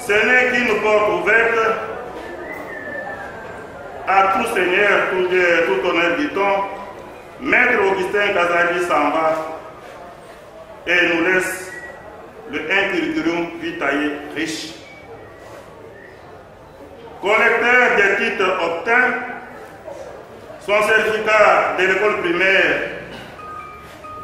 Ce n'est qu'une porte ouverte à tout seigneur, tout honneur dit-on. Maître Augustin Kazadi s'en va et nous laisse le curriculum vitae riche. Collecteur des titres obtint, son certificat de l'école primaire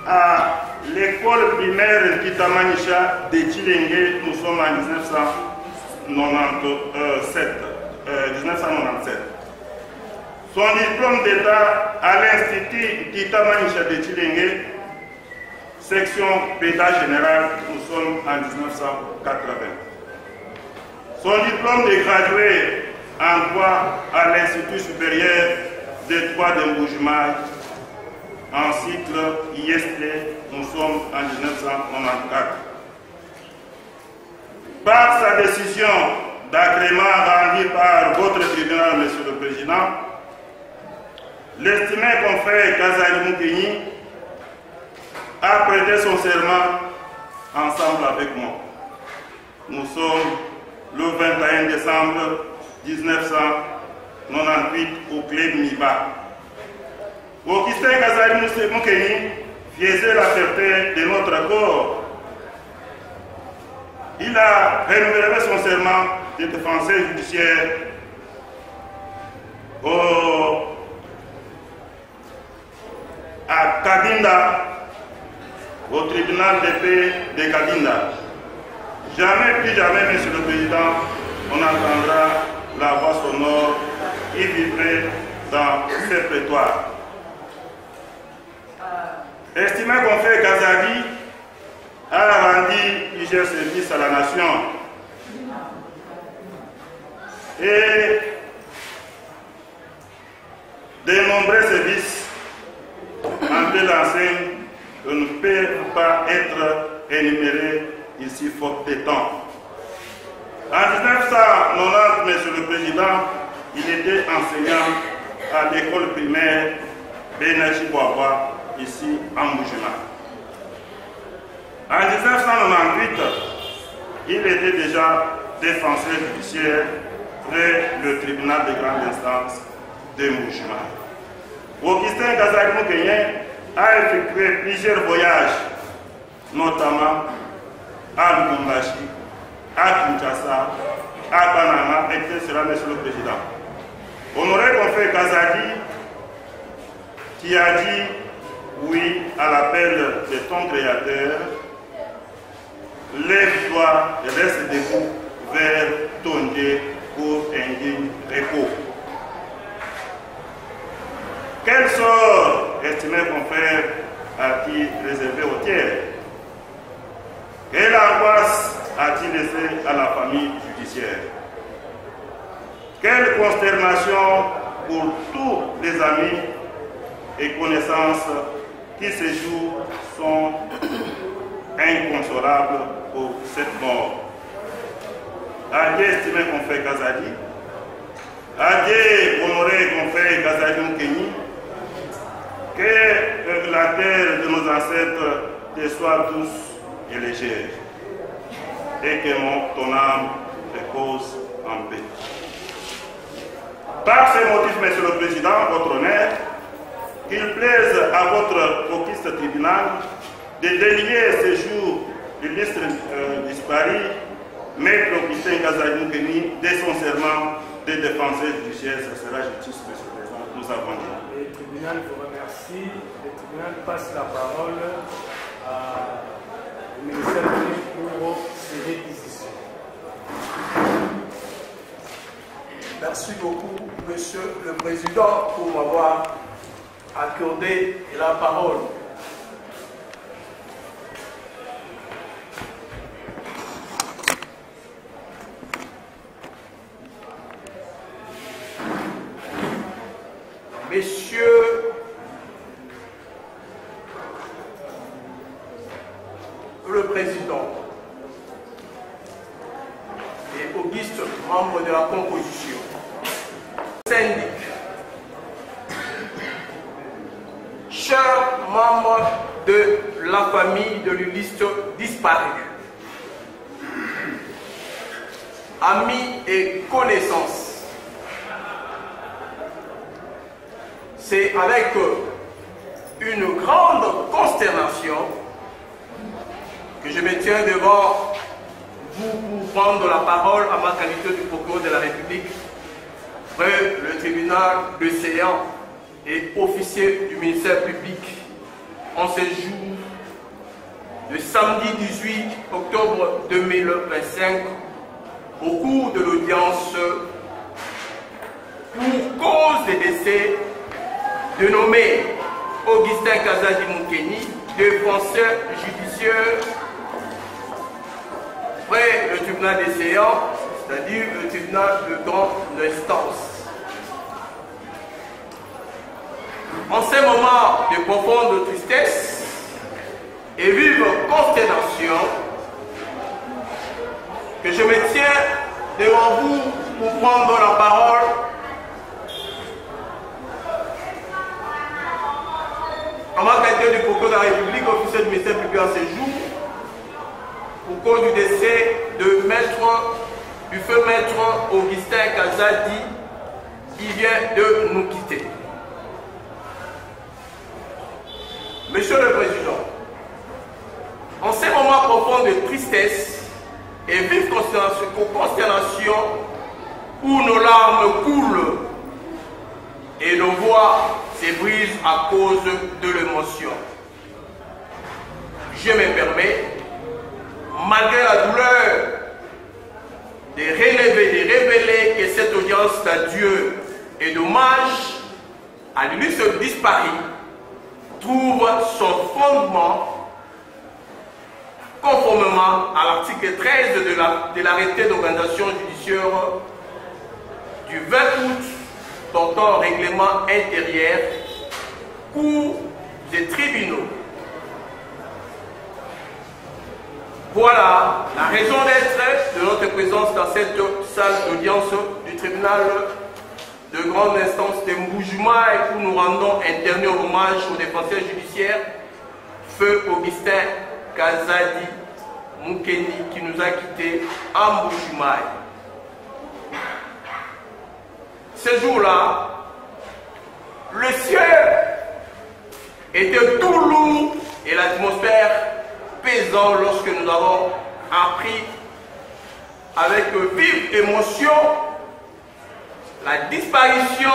à l'école primaire Kitamanisha de Tchilengue, nous sommes en 1997. Son diplôme d'état à l'Institut Kitamanisha de Tchilengue, section pétage général, nous sommes en 1980. Son diplôme de gradué en droit à l'Institut supérieur des droits de Mboujimai, en cycle IST, nous sommes en 1994. Par sa décision d'agrément rendue par votre tribunal, Monsieur le Président, l'estimé confrère Kazadi Moukeni a prêté son serment ensemble avec moi. Nous sommes le 21 décembre 1998 au Club Miba. Augustin Kazadi Moukeni faisait la fierté de notre corps. Il a renouvelé son serment de défenseur judiciaire à Kadinda, au tribunal de paix de Kadinda. Jamais, plus jamais, Monsieur le Président, on entendra la voix sonore qui vibrait dans ce prétoire. Estimé confrère Kazadi a rendu plusieurs services à la nation et de nombreux services en telle enseigne ne peuvent pas être énumérés ici faute de temps. En 1990, Monsieur le Président, il était enseignant à l'école primaire Benachi Boaba, ici en Mboujima. En 1998, il était déjà défenseur judiciaire près le tribunal de grande instance de Mboujima. Augustin Kazadi Moukeni a effectué plusieurs voyages, notamment à Lubumbashi, à Kinshasa, à Panama, etc., Monsieur le Président. Honoré confrère Kazadi, qui a dit oui à l'appel de ton créateur, lève-toi et reste debout vers ton Dieu pour un digne repos. Quel sort, estimé confrère, a-t-il réservé aux tiers? Quelle angoisse a-t-il laissé à la famille judiciaire? Quelle consternation pour tous les amis et connaissances qui ces jours sont inconsolables pour cette mort. Adieu, estimé confrère Kazadi. Adieu, honoré confrère Kazadi Moukeni. Que la terre de nos ancêtres te soit douce et légère. Et que ton âme repose en paix. Par ces motifs, Monsieur le Président, votre honneur, qu'il plaise à votre auguste tribunal de délier ce jour l'illustre disparu, Maître Augustin Kazadi Moukeni, de son serment de défenseur judiciaire, ce sera justice, Monsieur le Président, nous avons dit. Le tribunal vous remercie. Le tribunal passe la parole au ministère public pour ses réquisitions. Merci beaucoup, Monsieur le Président, pour m'avoir accordé la parole. Messieurs le Président et augustes membres de la composition, syndic, chers membres de la famille de l'illustre disparu, amis et connaissances, c'est avec une grande consternation que je me tiens devant vous pour prendre la parole à ma qualité de procureur de la République près le tribunal de séance et officier du ministère public en ce jour de samedi 18 octobre 2025 au cours de l'audience pour cause de décès de nommé Augustin Kazadi Moukeni, défenseur judiciaire près le tribunal des séances, c'est-à-dire le tribunal de grande instance. En ces moments de profonde tristesse et vive consternation, que je me tiens devant vous pour prendre la parole en ma qualité du procureur de la République, officier du ministère public en ce jour, pour cause du décès du feu maître Augustin Kazadi, qui vient de nous quitter. Monsieur le Président, en ces moments profonds de tristesse et vive consternation où nos larmes coulent et nos voix se brisent à cause de l'émotion, je me permets, malgré la douleur, de révéler que cette audience d'adieu et d'hommage à l'illustre disparu trouve son fondement conformément à l'article 13 de l'arrêté d'organisation judiciaire du 20 août portant règlement intérieur, cours des tribunaux. Voilà la raison d'être de notre présence dans cette salle d'audience du tribunal de grande instance de Mboujima et où nous rendons un dernier hommage au défenseur judiciaire, feu Augustin Kazadi Moukeni, qui nous a quittés à Mboujima. Ce jour-là, le ciel était tout lourd et l'atmosphère pesant lorsque nous avons appris avec vive émotion la disparition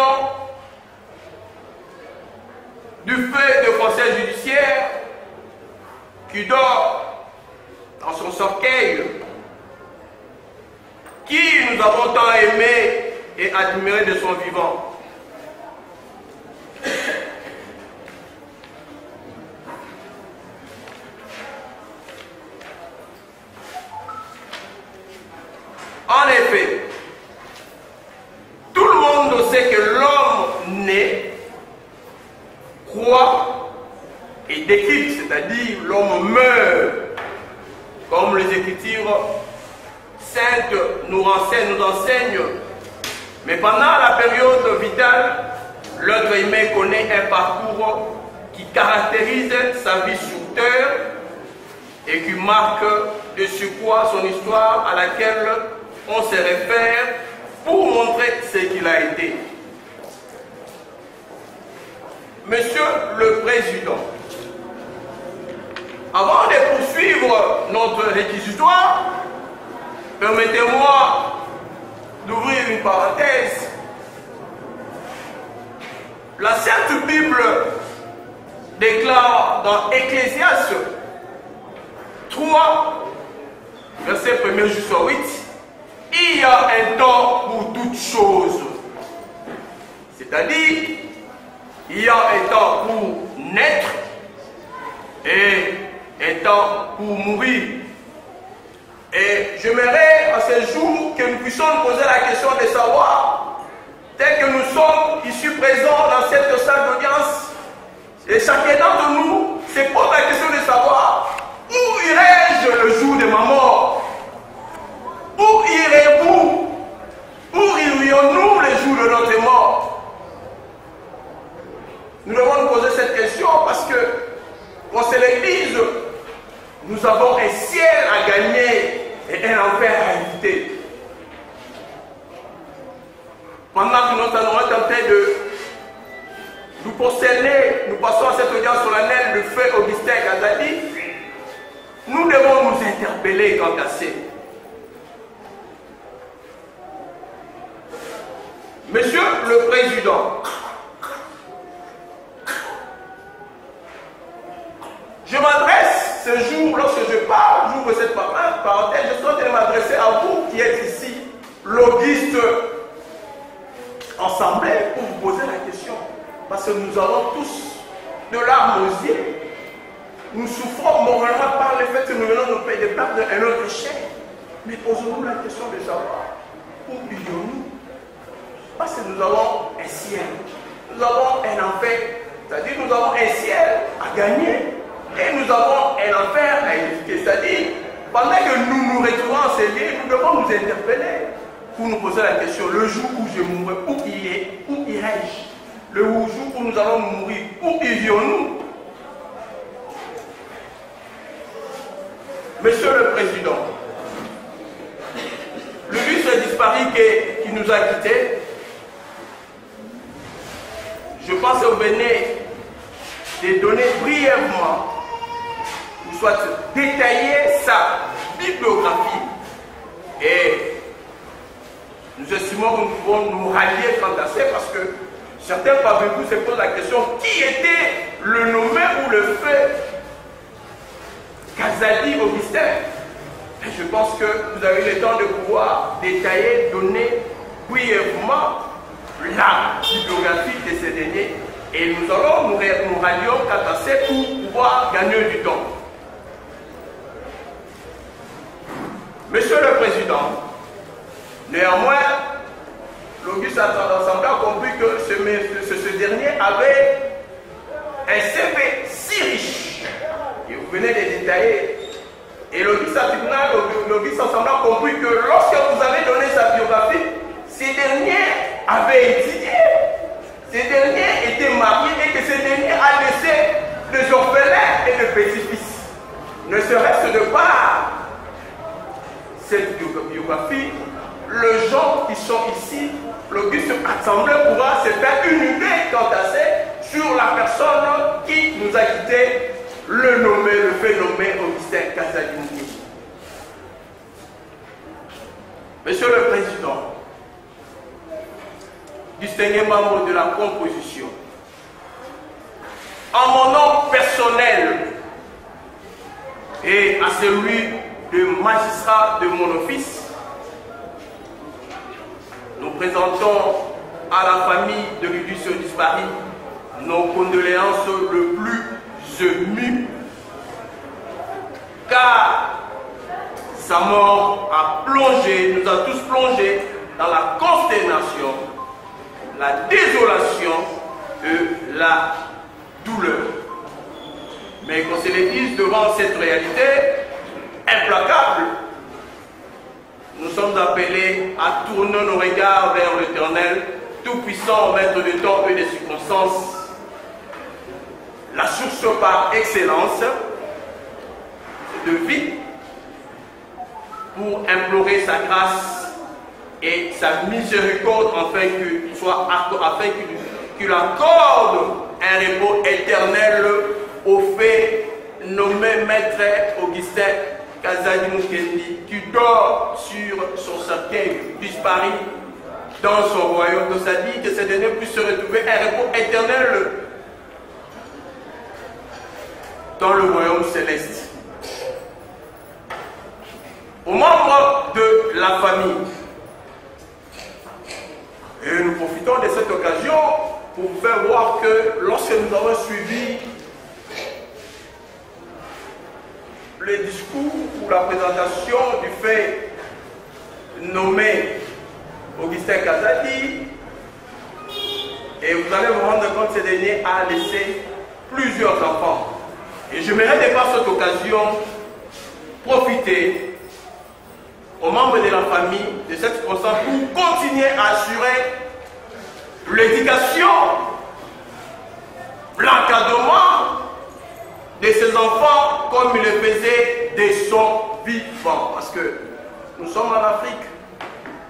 du fait de conseil judiciaire qui dort dans son cercueil, qui nous avons tant aimé et admiré de son vivant. En effet, tout le monde sait que l'homme naît, croit et décrypte, c'est-à-dire l'homme meurt, comme les Écritures saintes nous enseignent. Mais pendant la période vitale, l'être humain connaît un parcours qui caractérise sa vie sur terre et qui marque de surcroît son histoire à laquelle on se réfère pour montrer ce qu'il a été. Monsieur le Président, avant de poursuivre notre réquisitoire, permettez-moi d'ouvrir une parenthèse. La Sainte Bible déclare dans Ecclésiaste 3, verset 1er jusqu'au 8, il y a un temps pour toutes choses. C'est-à-dire, il y a un temps pour naître et un temps pour mourir. Et j'aimerais à ce jour que nous puissions nous poser la question de savoir, tel que nous sommes ici présents dans cette salle d'audience, et chacun d'entre nous se pose la question de savoir, où irai-je le jour de ma mort? Où irez-vous? Où irions-nous le jour de notre mort? Nous devons nous poser cette question parce que, quand c'est l'Église, nous avons un ciel à gagner et un enfer à éviter. train de nous prosterner, nous passons à cette audience solennelle, le feu Augustin Kazadi, nous devons nous interpeller quant à ça. Monsieur le Président, je m'adresse ce jour, lorsque je parle, j'ouvre cette parenthèse, je souhaite m'adresser à vous qui êtes ici, l'Auguste Assemblée, pour vous poser la question. Parce que nous avons tous de larmes aux yeux. Nous souffrons moralement par le fait que nous venons nous payer des plaques d'un autre chèque. Mais posons-nous la question de savoir où vivons-nous? Parce que nous avons un ciel, nous avons un enfer, c'est-à-dire nous avons un ciel à gagner et nous avons un enfer à éduquer. C'est-à-dire, pendant que nous nous retrouvons en ces lieux, nous devons nous interpeller pour nous poser la question, le jour où je mourrai, où irai-je? Le jour où nous allons mourir, où irions-nous? Monsieur le Président, le vice disparu qui nous a quittés, je pense que vous venez de donner brièvement, ou soit détailler sa bibliographie. Et nous estimons que nous pouvons nous rallier quant à ça parce que certains parmi vous se posent la question, qui était le nommé ou le fait Kazadi Augustin? Et je pense que vous avez eu le temps de pouvoir détailler, donner brièvement la bibliographie de ces derniers. Et nous allons nous rallions quant à ça pour pouvoir gagner du temps. Monsieur le Président, néanmoins, l'Auguste Assemblée a compris que ce dernier avait un CV si riche. Et vous venez de détailler. Et l'Auguste Assemblée a compris que lorsque vous avez donné sa biographie, ces derniers avaient étudié, ces derniers étaient mariés et que ces derniers a laissé des orphelins et des petits-fils. Ne serait-ce de par cette biographie, les gens qui sont ici, l'Auguste Assemblée pourra se faire une idée quant à ça sur la personne qui nous a quitté, le fait nommé Augustin Kazadi. Monsieur le Président, distingué membre de la composition, en mon nom personnel et à celui de magistrat de mon office, nous présentons à la famille de l'Auguste disparu nos condoléances le plus émues, car sa mort a plongé, nous a tous plongé dans la consternation, la désolation et la douleur. Mais qu'on se le dise devant cette réalité implacable, nous sommes appelés à tourner nos regards vers l'Éternel, tout-puissant, maître de temps et des circonstances, la source par excellence de vie, pour implorer sa grâce et sa miséricorde afin qu'il accorde un repos éternel au fait nommé Maître Augustin Kazadi Mukendi, qui dort sur son cercueil disparu dans son royaume. Donc ça dit que ce dernier puisse se retrouver un repos éternel dans le royaume céleste. Aux membres de la famille, et nous profitons de cette occasion pour vous faire voir que lorsque nous avons suivi le discours ou la présentation du fait nommé Augustin Kazadi, et vous allez vous rendre compte que ce dernier a laissé plusieurs enfants. Et j'aimerais de par cette occasion profiter aux membres de la famille de cette circonstance pour continuer à assurer l'éducation, l'encadrement de ces enfants comme il le faisait de son vivant. Parce que nous sommes en Afrique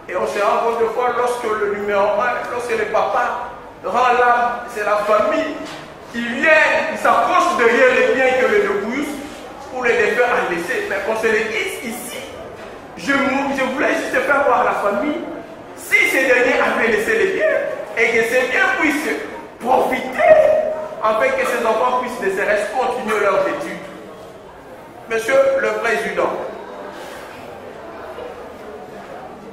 Et on se rend compte de fois lorsque le numéro 1, lorsque le papa rend l'âme, c'est la famille qui vient, qui s'accroche derrière les biens que le débouille pour les défaire à laisser. Mais qu'on se les dise ici, je voulais juste faire voir à la famille si ces derniers avaient laissé les biens et que ces biens puissent profiter afin que ces enfants puissent de ces restes continuer leurs études. Monsieur le Président,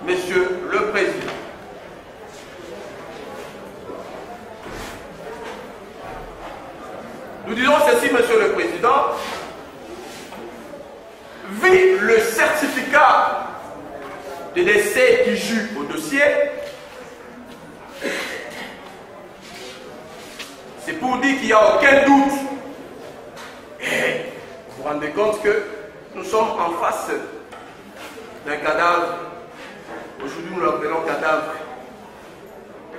Monsieur le Président, nous disons ceci, Monsieur le Président, vu le certificat de décès qui joue au dossier, c'est pour dire qu'il n'y a aucun doute. Et vous vous rendez compte que nous sommes en face d'un cadavre. Aujourd'hui, nous l'appelons cadavre.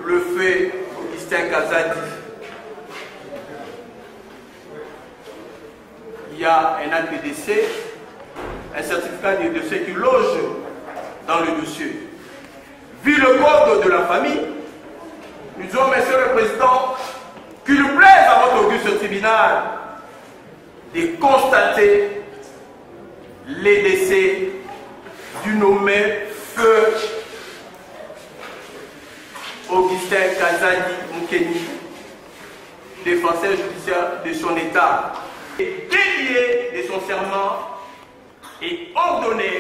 Le fait Augustin Kazadi. Il y a un acte de décès, un certificat de décès qui loge dans le dossier. Vu le code de la famille, nous disons, Monsieur le Président, qu'il plaise à votre auguste tribunal de constater les décès du nommé Feu Augustin Kazadi Moukeni, défenseur judiciaire de son État, et délié de son serment et ordonné